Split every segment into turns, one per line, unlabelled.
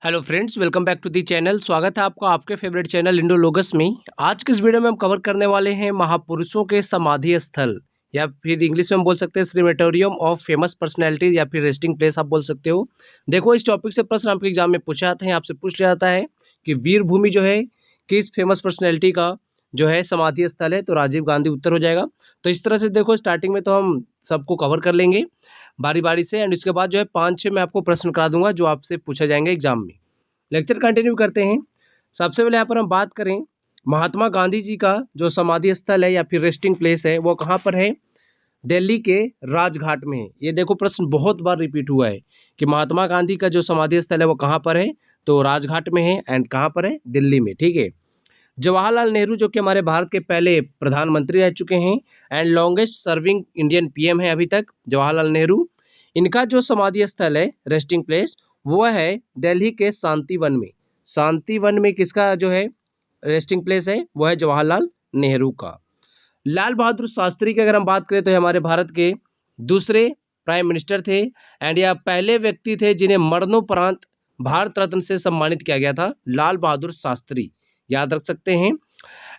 Hello friends, welcome back to the channel. स्वागत है आपका आपके फेवरेट चैनल इंडोलॉगस में। आज के इस वीडियो में हम कवर करने वाले हैं महापुरुषों के समाधि स्थल, या फिर इंग्लिश में हम बोल सकते हैं क्रेमेटोरियम ऑफ फेमस पर्सनैलिटीज, या फिर रेस्टिंग प्लेस आप बोल सकते हो। देखो, इस टॉपिक से प्रश्न आपके एग्जाम में पूछा जाते हैं, आपसे पूछ लिया जाता है कि वीर भूमि जो है किस फेमस पर्सनैलिटी का जो है समाधि स्थल है, तो राजीव गांधी उत्तर हो जाएगा। तो इस तरह से देखो, स्टार्टिंग में तो हम सबको कवर कर लेंगे बारी बारी से, एंड इसके बाद जो है 5-6 मैं आपको प्रश्न करा दूंगा जो आपसे पूछा जाएंगे एग्जाम में। लेक्चर कंटिन्यू करते हैं। सबसे पहले यहाँ पर हम बात करें महात्मा गांधी जी का जो समाधि स्थल है या फिर रेस्टिंग प्लेस है वो कहाँ पर है। दिल्ली के राजघाट में है। ये देखो, प्रश्न बहुत बार रिपीट हुआ है कि महात्मा गांधी का जो समाधि स्थल है वो कहाँ पर है, तो राजघाट में है। एंड कहाँ पर है? दिल्ली में। ठीक है। जवाहरलाल नेहरू जो कि हमारे भारत के पहले प्रधानमंत्री रह चुके हैं and longest serving Indian PM है अभी तक, जवाहरलाल नेहरू। इनका जो समाधि स्थल है, रेस्टिंग प्लेस, वो है दिल्ली के शांति वन में। शांति वन में किसका जो है रेस्टिंग प्लेस है? वो है जवाहरलाल नेहरू का। लाल बहादुर शास्त्री की अगर हम बात करें तो ये हमारे भारत के दूसरे प्राइम मिनिस्टर थे, एंड यह पहले व्यक्ति थे जिन्हें मरणोपरांत भारत रत्न से सम्मानित किया गया था, लाल बहादुर शास्त्री, याद रख सकते हैं।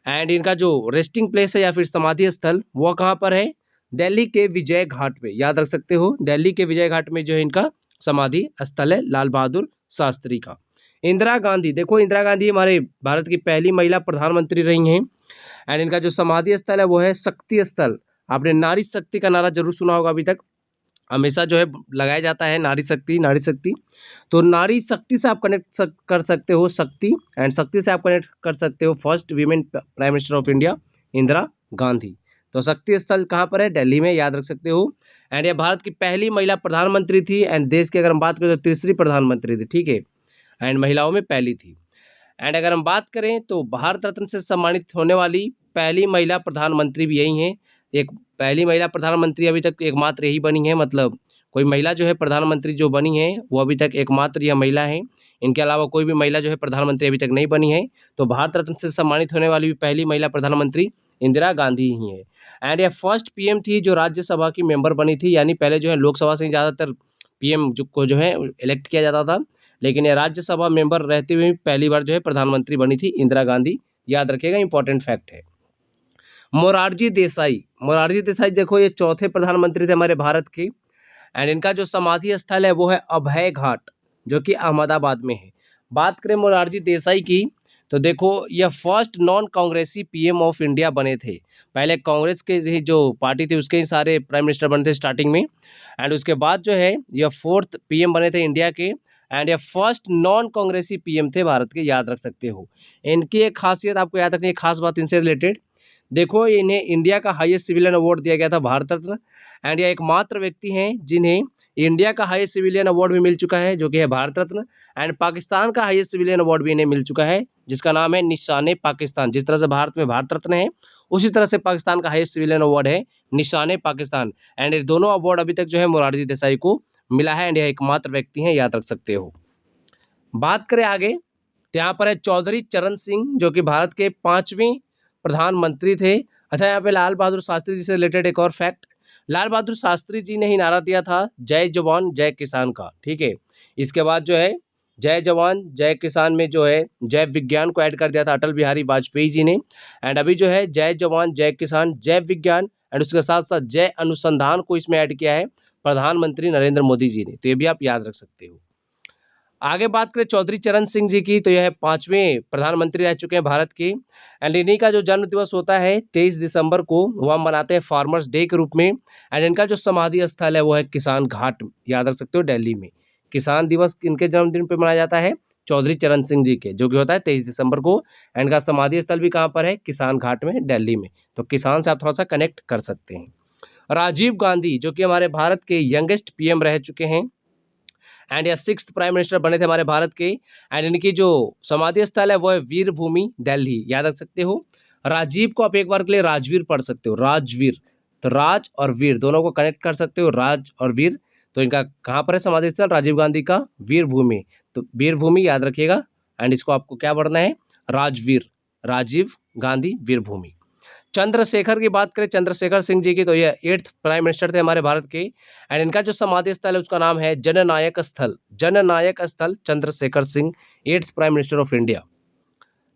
एंड इनका जो रेस्टिंग प्लेस है या फिर समाधि स्थल वो कहाँ पर है? दिल्ली के विजय घाट पे, याद रख सकते हो। दिल्ली के विजय घाट में जो है इनका समाधि स्थल है लाल बहादुर शास्त्री का। इंदिरा गांधी, देखो इंदिरा गांधी हमारे भारत की पहली महिला प्रधानमंत्री रही हैं, एंड इनका जो समाधि स्थल है वो है शक्ति स्थल। आपने नारी शक्ति का नारा जरूर सुना होगा, अभी तक हमेशा जो है लगाया जाता है नारी शक्ति, नारी शक्ति। तो नारी शक्ति से आप कनेक्ट कर सकते हो शक्ति, एंड शक्ति से आप कनेक्ट कर सकते हो first women prime minister of India, Indira Gandhi. तो शक्ति स्थल कहाँ पर है? दिल्ली में, याद रख सकते हो। एंड यह भारत की पहली महिला प्रधानमंत्री थी, एंड देश की अगर हम बात करें तो तीसरी प्रधानमंत्री थी। ठीक है। एंड महिलाओं में पहली थी। एंड अगर हम बात करें तो भारत रत्न से सम्मानित होने वाली पहली महिला प्रधानमंत्री भी यही हैं। एक पहली महिला प्रधानमंत्री अभी तक एकमात्र यही बनी है, मतलब कोई महिला जो है प्रधानमंत्री जो बनी है वो अभी तक एकमात्र यह महिला है। इनके अलावा कोई भी महिला जो है प्रधानमंत्री अभी तक नहीं बनी है। तो भारत रत्न से सम्मानित होने वाली भी पहली महिला प्रधानमंत्री इंदिरा गांधी ही है। एंड यह फर्स्ट पीएम थी जो राज्यसभा की मेंबर बनी थी, यानी पहले जो है लोकसभा से ही ज़्यादातर पीएम को जो है इलेक्ट किया जाता था, लेकिन ये राज्यसभा मेंबर रहते हुए पहली बार जो है प्रधानमंत्री बनी थी इंदिरा गांधी, याद रखिएगा, इंपॉर्टेंट फैक्ट है। मोरारजी देसाई, मोरारजी देसाई देखो ये चौथे प्रधानमंत्री थे हमारे भारत के, एंड इनका जो समाधि स्थल है वो है अभय घाट, जो कि अहमदाबाद में है। बात करें मोरारजी देसाई की तो देखो यह फर्स्ट नॉन कांग्रेसी पीएम ऑफ इंडिया बने थे। पहले कांग्रेस के ही जो पार्टी थी उसके ही सारे प्राइम मिनिस्टर बने थे स्टार्टिंग में, एंड उसके बाद जो है यह फोर्थ पीएम बने थे इंडिया के, एंड यह फर्स्ट नॉन कांग्रेसी पीएम थे भारत के, याद रख सकते हो। इनकी एक खासियत आपको याद रखनी है, खास बात इनसे रिलेटेड। देखो, इन्हें इंडिया का हाईएस्ट सिविलियन अवार्ड दिया गया था, भारत रत्न, एंड यह एकमात्र व्यक्ति हैं जिन्हें इंडिया का हाईएस्ट सिविलियन अवार्ड भी मिल चुका है, जो कि है भारत रत्न। एंड पाकिस्तान का हाईएस्ट सिविलियन अवार्ड भी इन्हें मिल चुका है, जिसका नाम है निशाने पाकिस्तान। जिस तरह से भारत में भारत रत्न है, उसी तरह से पाकिस्तान का हाईएस्ट सिविलियन अवार्ड है निशाने पाकिस्तान। एंड ये दोनों अवार्ड अभी तक जो है मोरारजी देसाई को मिला है, एंड यह एकमात्र व्यक्ति हैं, याद रख सकते हो। बात करें आगे तो यहाँ पर है चौधरी चरण सिंह, जो कि भारत के 5वें प्रधानमंत्री थे। अच्छा, यहाँ पे लाल बहादुर शास्त्री जी से रिलेटेड एक और फैक्ट, लाल बहादुर शास्त्री जी ने ही नारा दिया था जय जवान जय किसान का। ठीक है। इसके बाद जो है जय जवान जय किसान में जो है जय विज्ञान को ऐड कर दिया था अटल बिहारी वाजपेयी जी ने, एंड अभी जो है जय जवान जय किसान जय विज्ञान, एंड उसके साथ साथ जय अनुसंधान को इसमें ऐड किया है प्रधानमंत्री नरेंद्र मोदी जी ने। तो ये भी आप याद रख सकते हो। आगे बात करें चौधरी चरण सिंह जी की, तो यह 5वें प्रधानमंत्री रह चुके हैं भारत के, एंड इन्हीं का जो जन्म दिवस होता है 23 दिसंबर को, वो हम मनाते हैं फार्मर्स डे के रूप में। एंड इनका जो समाधि स्थल है वो है किसान घाट, याद रख सकते हो, दिल्ली में। किसान दिवस इनके जन्मदिन पर मनाया जाता है चौधरी चरण सिंह जी के, जो कि होता है 23 दिसंबर को। एंड इनका समाधि स्थल भी कहाँ पर है? किसान घाट में, दिल्ली में। तो किसान से आप थोड़ा सा कनेक्ट कर सकते हैं। राजीव गांधी, जो कि हमारे भारत के यंगेस्ट पीएम रह चुके हैं, एंड यह 6th प्राइम मिनिस्टर बने थे हमारे भारत के, एंड इनकी जो समाधि स्थल है वो है वीर भूमि, दिल्ली, याद रख सकते हो। राजीव को आप एक बार के लिए राजवीर पढ़ सकते हो, राजवीर। तो राज और वीर दोनों को कनेक्ट कर सकते हो, राज और वीर। तो इनका कहाँ पर है समाधि स्थल? राजीव गांधी का वीर भूमि। तो वीर भूमि याद रखिएगा, एंड इसको आपको क्या पढ़ना है? राजवीर, राजीव गांधी वीर भूमि। चंद्रशेखर की बात करें, चंद्रशेखर सिंह जी की, तो ये 8th प्राइम मिनिस्टर थे हमारे भारत के। एंड इनका जो समाधि स्थल है उसका नाम है जननायक स्थल, जननायक स्थल Chandrashekhar Singh, 8th prime minister of India.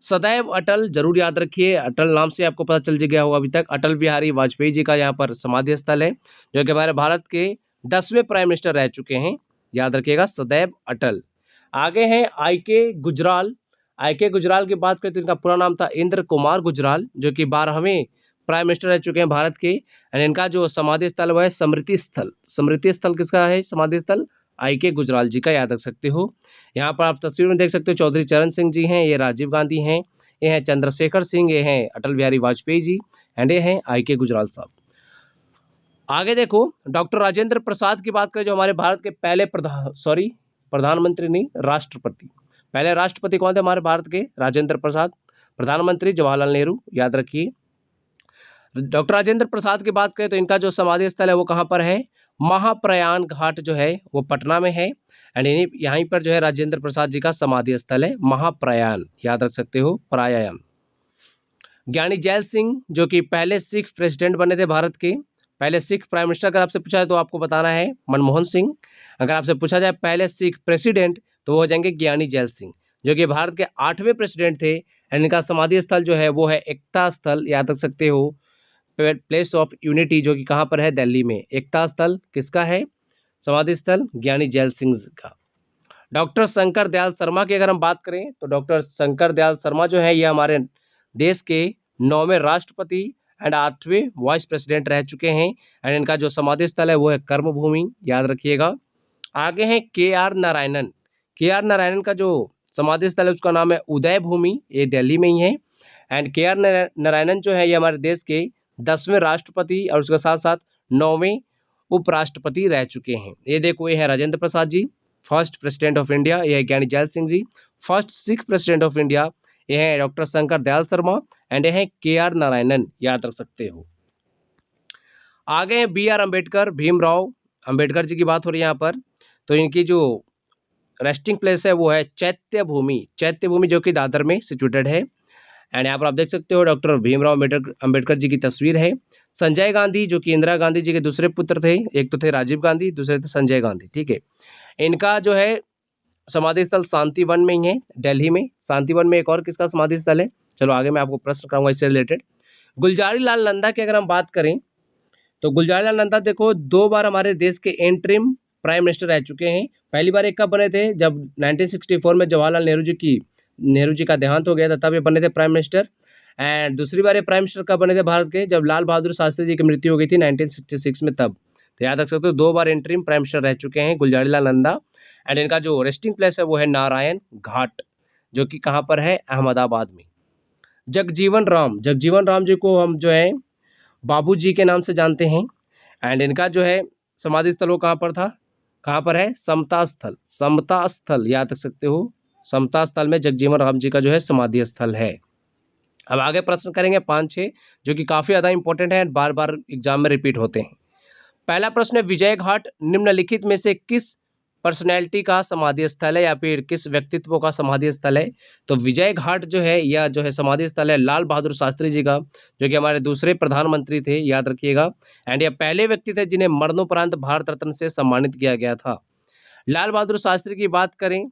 सदैव अटल जरूर याद रखिए, अटल नाम से आपको पता चल गया होगा अभी तक। अटल बिहारी वाजपेयी जी का यहाँ पर समाधि स्थल है, जो कि हमारे भारत के 10वें प्राइम मिनिस्टर रह चुके हैं, याद रखिएगा सदैव अटल। आगे हैं आई के गुजराल। आई के गुजराल की बात करें तो इनका पूरा नाम था इंद्र कुमार गुजराल, जो कि 12वें प्राइम मिनिस्टर रह चुके हैं भारत के। एंड इनका जो समाधि स्थल वह है स्मृति स्थल। स्मृति स्थल किसका है समाधि स्थल? आई के गुजराल जी का, याद रख सकते हो। यहाँ पर आप तस्वीर में देख सकते हो चौधरी चरण सिंह जी हैं, ये राजीव गांधी हैं, ये हैं चंद्रशेखर सिंह, ये हैं अटल बिहारी वाजपेयी जी, एंड ये हैं आई के गुजराल साहब। आगे देखो, डॉक्टर राजेंद्र प्रसाद की बात करें, जो हमारे भारत के पहले प्रधानमंत्री नहीं, राष्ट्रपति। पहले राष्ट्रपति कौन थे हमारे भारत के? राजेंद्र प्रसाद। प्रधानमंत्री जवाहरलाल नेहरू, याद रखिए। डॉक्टर राजेंद्र प्रसाद की बात करें तो इनका जो समाधि स्थल है वो कहाँ पर है? महाप्रयाण घाट जो है वो पटना में है। एंड यहीं पर जो है राजेंद्र प्रसाद जी का समाधि स्थल है, महाप्रयाण, याद रख सकते हो, प्राणायाम। ज्ञानी जैल सिंह, जो कि पहले सिख प्रेसिडेंट बने थे भारत के, पहले सिख प्राइम मिनिस्टर अगर आपसे पूछा है तो आपको बताना है मनमोहन सिंह। अगर आपसे पूछा जाए पहले सिख प्रेसिडेंट तो वो हो जाएंगे ज्ञानी जैल सिंह, जो कि भारत के 8वें प्रेसिडेंट थे। एंड इनका समाधि स्थल जो है वो है एकता स्थल, याद रख सकते हो, प्लेस ऑफ यूनिटी, जो कि कहाँ पर है? दिल्ली में। एकता स्थल किसका है समाधि स्थल? ज्ञानी जैल सिंह का। डॉक्टर शंकर दयाल शर्मा की अगर हम बात करें तो डॉक्टर शंकर दयाल शर्मा जो है ये हमारे देश के 9वें राष्ट्रपति एंड 8वें वाइस प्रेसिडेंट रह चुके हैं। एंड इनका जो समाधि स्थल है वो है कर्मभूमि, याद रखिएगा। आगे हैं के.आर. नारायणन। के.आर. नारायणन का जो समाधि स्थल है उसका नाम है उदय भूमि, ये दिल्ली में ही है। And KR. नारायणन जो है ये हमारे देश के 10वें राष्ट्रपति और उसके साथ साथ 9वें उपराष्ट्रपति रह चुके हैं। ये देखो, ये है Rajendra Prasad ji, first president of India, ये है Gyani Zail Singh ji, first Sikh president of India, ये है डॉक्टर शंकर दयाल शर्मा, एंड ये है के.आर. नारायणन, याद रख सकते हो। आगे हैं बी.आर. अम्बेडकर, भीमराव अम्बेडकर जी की बात हो रही है यहाँ पर। तो इनकी जो रेस्टिंग प्लेस है वो है चैत्य भूमि, चैत्य भूमि, जो कि दादर में सिचुएटेड है। एंड यहाँ पर आप देख सकते हो डॉक्टर भीमराव अम्बेडकर जी की तस्वीर है। संजय गांधी, जो कि इंदिरा गांधी जी के दूसरे पुत्र थे, एक तो थे राजीव गांधी, दूसरे थे संजय गांधी, ठीक है। इनका जो है समाधि स्थल शांति वन में ही है, दिल्ली में। शांति वन में एक और किसका समाधि स्थल है? चलो आगे मैं आपको प्रश्न कराऊंगा इससे रिलेटेड। गुलजारी लाल नंदा की अगर हम बात करें तो गुलजारी लाल नंदा देखो 2 बार हमारे देश के इंटरिम प्राइम मिनिस्टर रह चुके हैं। पहली बार एक कब बने थे? जब 1964 में जवाहरलाल नेहरू जी का देहांत हो गया था, तब ये बने थे प्राइम मिनिस्टर। एंड दूसरी बार ये प्राइम मिनिस्टर कब बने थे भारत के? जब लाल बहादुर शास्त्री जी की मृत्यु हो गई थी 1966 में, तब। तो याद रख सकते हो 2 बार इंटरिम प्राइम मिनिस्टर रह चुके हैं गुलजारी लाल नंदा। एंड इनका जो रेस्टिंग प्लेस है वो है नारायण घाट, जो कि कहाँ पर है? अहमदाबाद में। जगजीवन राम जी को हम जो है बाबू जी के नाम से जानते हैं। एंड इनका जो है समाधि स्थल वो कहाँ पर था? कहाँ पर है? समता स्थल, समता स्थल, याद रख सकते हो, समता स्थल में जगजीवन राम जी का जो है समाधि स्थल है। अब आगे प्रश्न करेंगे 5-6, जो कि काफ़ी ज़्यादा इंपॉर्टेंट है, बार बार एग्जाम में रिपीट होते हैं। पहला प्रश्न है, विजय घाट निम्नलिखित में से किस पर्सनैलिटी का समाधि स्थल है या फिर किस व्यक्तित्व का समाधि स्थल है? तो विजय घाट जो है यह जो है समाधि स्थल है लाल बहादुर शास्त्री जी का, जो कि हमारे दूसरे प्रधानमंत्री थे, याद रखिएगा। एंड यह पहले व्यक्ति थे जिन्हें मरणोपरांत भारत रत्न से सम्मानित किया गया था। लाल बहादुर शास्त्री की बात करें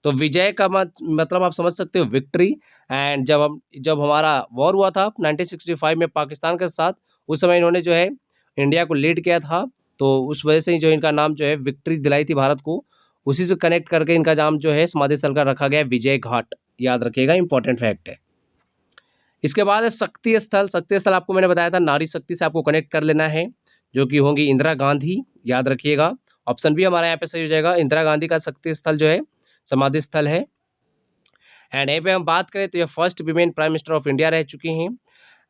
तो विजय का मतलब आप समझ सकते हो विक्ट्री। एंड जब हमारा वॉर हुआ था 1965 में पाकिस्तान के साथ, उस समय इन्होंने जो है इंडिया को लीड किया था, तो उस वजह से जो इनका नाम जो है विक्ट्री दिलाई थी भारत को, उसी से कनेक्ट करके इनका नाम जो है समाधि स्थल का रखा गया है विजय घाट, याद रखिएगा, इंपॉर्टेंट फैक्ट है। इसके बाद है शक्ति स्थल। शक्ति स्थल आपको मैंने बताया था नारी शक्ति से आपको कनेक्ट कर लेना है, जो कि होंगी इंदिरा गांधी, याद रखिएगा। ऑप्शन बी हमारा यहाँ पे सही हो जाएगा, इंदिरा गांधी का शक्ति स्थल जो है समाधि स्थल है। एंड यहाँ पे हम बात करें तो ये first women prime minister of India रह चुकी हैं।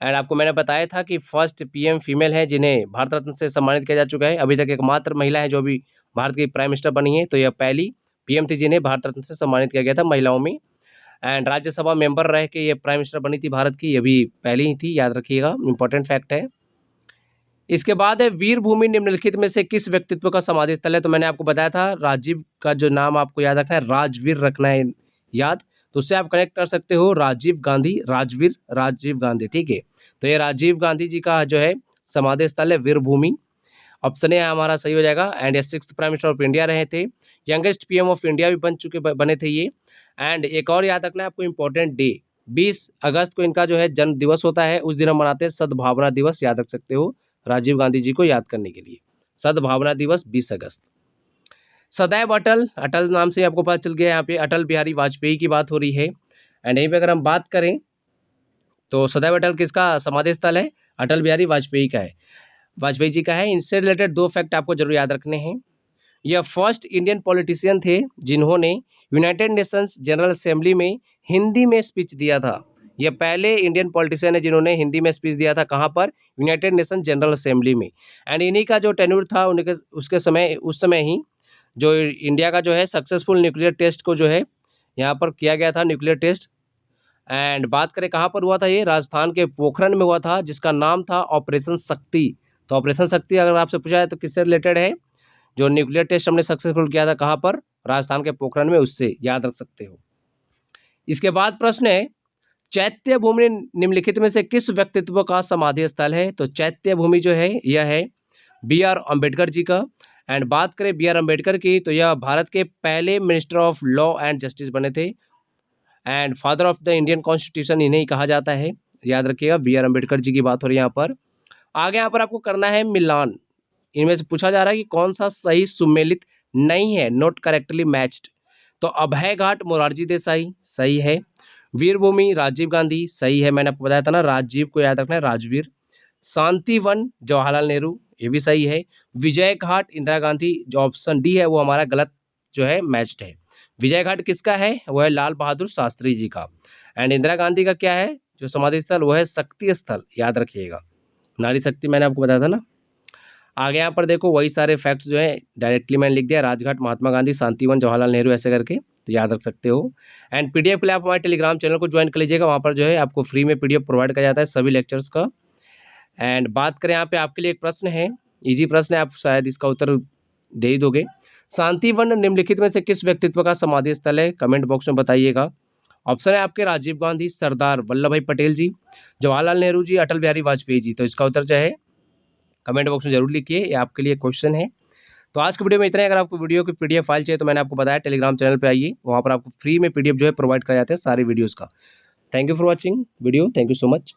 एंड आपको मैंने बताया था कि फर्स्ट पीएम फीमेल है जिन्हें भारत रत्न से सम्मानित किया जा चुका है। अभी तक एकमात्र महिला है जो भी भारत की प्राइम मिनिस्टर बनी है, तो यह पहली पीएम थी जिन्हें भारत रत्न से सम्मानित किया गया था महिलाओं में। एंड राज्यसभा मेंबर रह के ये प्राइम मिनिस्टर बनी थी भारत की, ये भी पहली ही थी, याद रखिएगा, इंपॉर्टेंट फैक्ट है। इसके बाद है वीर भूमि निम्नलिखित में से किस व्यक्तित्व का समाधि स्थल है? तो मैंने आपको बताया था राजीव का जो नाम आपको याद रखना है, राजवीर रखना है याद, तो उससे आप कनेक्ट कर सकते हो राजीव गांधी, राजवीर राजीव गांधी, ठीक है। तो ये राजीव गांधी जी का जो है समाधि स्थल है वीरभूमि। ऑप्शन ए हमारा सही हो जाएगा। एंड ये 6th prime minister of India रहे थे, यंगेस्ट पीएम ऑफ इंडिया भी बने थे ये। एंड एक और याद रखना है आपको इम्पोर्टेंट डे, 20 अगस्त को इनका जो है जन्म दिवस होता है, उस दिन हम मनाते हैं सद्भावना दिवस, याद रख सकते हो राजीव गांधी जी को याद करने के लिए, सद्भावना दिवस 20 अगस्त। सदैव अटल, अटल नाम से आपको पता चल गया, यहाँ पे अटल बिहारी वाजपेयी की बात हो रही है। एंड यहीं पे अगर हम बात करें तो सदैव अटल किसका समाधि स्थल है, अटल बिहारी वाजपेयी का है, वाजपेयी जी का है। इनसे रिलेटेड 2 फैक्ट आपको जरूर याद रखने हैं। यह फर्स्ट इंडियन पॉलिटिशियन थे जिन्होंने यूनाइटेड नेशंस जनरल असेंबली में हिंदी में स्पीच दिया था। यह पहले इंडियन पॉलिटिशियन है जिन्होंने हिंदी में स्पीच दिया था, कहाँ पर, यूनाइटेड नेशन जनरल असेंबली में। एंड इन्हीं का जो टेन्योर था उनके उसके समय, उस समय ही जो इंडिया का जो है सक्सेसफुल न्यूक्लियर टेस्ट को जो है यहाँ पर किया गया था, न्यूक्लियर टेस्ट। एंड बात करें कहाँ पर हुआ था, ये राजस्थान के पोखरण में हुआ था, जिसका नाम था ऑपरेशन शक्ति। तो ऑपरेशन शक्ति अगर आपसे पूछा है तो किससे रिलेटेड है, जो न्यूक्लियर टेस्ट हमने सक्सेसफुल किया था कहाँ पर, राजस्थान के पोखरण में, उससे याद रख सकते हो। इसके बाद प्रश्न है चैत्य भूमि निम्नलिखित में से किस व्यक्तित्व का समाधि स्थल है। तो चैत्य भूमि जो है यह है B.R. अम्बेडकर जी का। एंड बात करें B.R. अम्बेडकर की तो यह भारत के पहले minister of law and justice बने थे। And father of the Indian constitution इन्हें ही कहा जाता है, याद रखिएगा, B.R. अम्बेडकर जी की बात हो रही है यहाँ पर। आगे यहाँ पर आपको करना है मिलान, इनमें से पूछा जा रहा है कि कौन सा सही सुमेलित नहीं है, नॉट करेक्टली मैच्ड। तो अभय घाट मोरारजी देसाई सही है, वीरभूमि राजीव गांधी सही है, मैंने आपको बताया था ना, राजीव को याद रखना है, राजवीर। शांतिवन जवाहरलाल नेहरू ये भी सही है, विजय घाट इंदिरा गांधी, जो ऑप्शन डी है वो हमारा गलत जो है मैच्ड है। विजय घाट किसका है, वो है लाल बहादुर शास्त्री जी का। एंड इंदिरा गांधी का क्या है जो समाधि स्थल, वो है शक्ति स्थल, याद रखिएगा, नारी शक्ति मैंने आपको बताया था ना। आगे यहाँ पर देखो वही सारे फैक्ट्स जो है डायरेक्टली मैंने लिख दिया, राजघाट महात्मा गांधी, शांतिवन जवाहरलाल नेहरू, ऐसे करके, तो याद रख सकते हो। एंड पीडीएफ के लिए आप हमारे टेलीग्राम चैनल को ज्वाइन कर लीजिएगा, वहाँ पर जो है आपको फ्री में पीडीएफ प्रोवाइड किया जाता है सभी लेक्चर्स का। एंड बात करें यहाँ पे आपके लिए एक प्रश्न है, इजी प्रश्न है, आप शायद इसका उत्तर दे ही दोगे। शांतिवन निम्नलिखित में से किस व्यक्तित्व का समाधि स्थल है, कमेंट बॉक्स में बताइएगा। ऑप्शन है आपके राजीव गांधी, सरदार वल्लभ भाई पटेल जी, जवाहरलाल नेहरू जी, अटल बिहारी वाजपेयी जी। तो इसका उत्तर जो है कमेंट बॉक्स में जरूर लिखिए, ये आपके लिए क्वेश्चन है। तो आज की वीडियो में इतना ही। अगर आपको वीडियो की पीडीएफ फाइल चाहिए तो मैंने आपको बताया टेलीग्राम चैनल पे आइए, वहाँ पर आपको फ्री में पीडीएफ जो है प्रोवाइड कराया जाता है सारे वीडियोस का। Thank you for watching video, thank you so much.